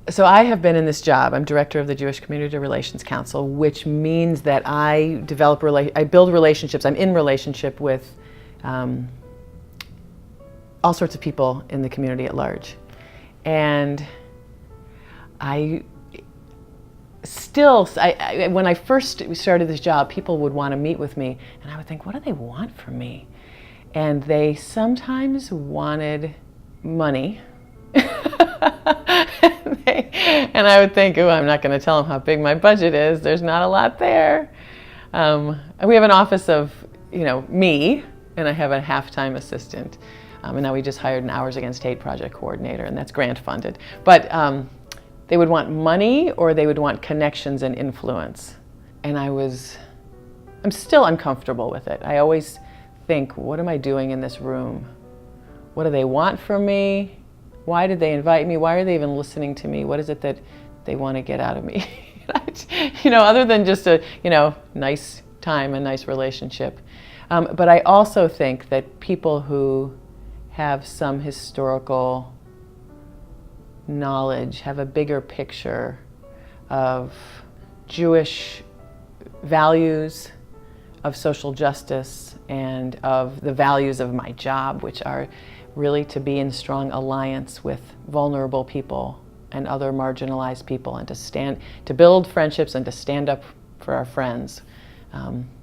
So I have been in this job. I'm director of the Jewish Community Relations Council, which means that I build relationships. I'm in relationship with all sorts of people in the community at large. And when I first started this job, people would want to meet with me, and I would think, what do they want from me? And they sometimes wanted money. And I would think, oh, I'm not going to tell them how big my budget is. There's not a lot there. We have an office of, me, and I have a half-time assistant. And now we just hired an Hours Against Hate project coordinator, and that's grant funded. But they would want money, or they would want connections and influence. And I'm still uncomfortable with it. I always think, what am I doing in this room? What do they want from me? Why did they invite me? Why are they even listening to me? What is it that they want to get out of me? Other than just a, nice time, a nice relationship. But I also think that people who have some historical knowledge have a bigger picture of Jewish values, of social justice, and of the values of my job, which are really to be in strong alliance with vulnerable people and other marginalized people, and to build friendships and to stand up for our friends,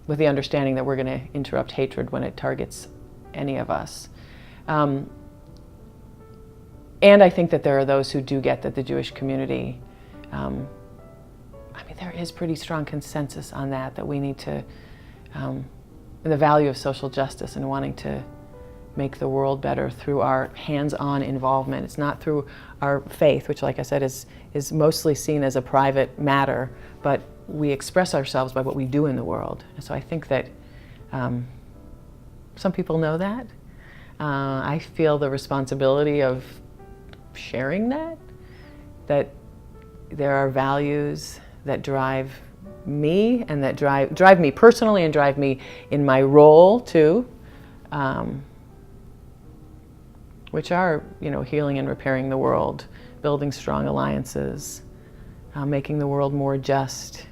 with the understanding that we're going to interrupt hatred when it targets any of us. And I think that there are those who do get that the Jewish community, there is pretty strong consensus on that we need to, the value of social justice and wanting to make the world better through our hands-on involvement. It's not through our faith, which, like I said, is mostly seen as a private matter, but we express ourselves by what we do in the world. And so I think that some people know that. I feel the responsibility of sharing that there are values that drive me, and that drive me personally and drive me in my role too, which are, healing and repairing the world, building strong alliances, making the world more just,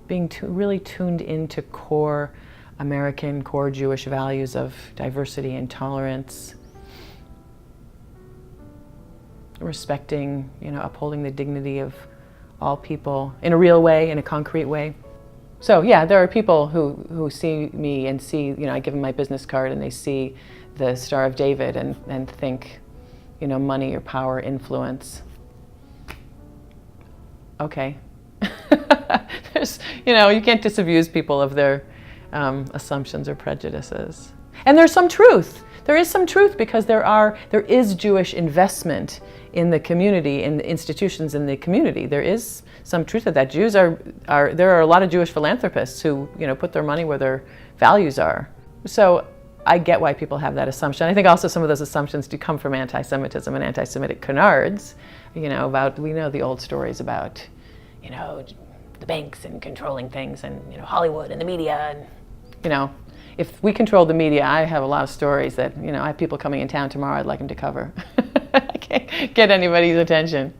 being really tuned into core American, core Jewish values of diversity and tolerance, respecting, upholding the dignity of all people in a real way, in a concrete way. So yeah, there are people who see me and see, I give them my business card and they see the Star of David and think, money or power, influence. Okay. There's, you can't disabuse people of their assumptions or prejudices. And there's some truth. There is some truth, because there is Jewish investment in the community, in the institutions in the community. There is some truth to that. There are a lot of Jewish philanthropists who, put their money where their values are. So I get why people have that assumption. I think also some of those assumptions do come from anti-Semitism and anti-Semitic canards, we know the old stories about, the banks and controlling things, and, Hollywood and the media, and, if we control the media, I have a lot of stories that, I have people coming in town tomorrow I'd like them to cover. I can't get anybody's attention.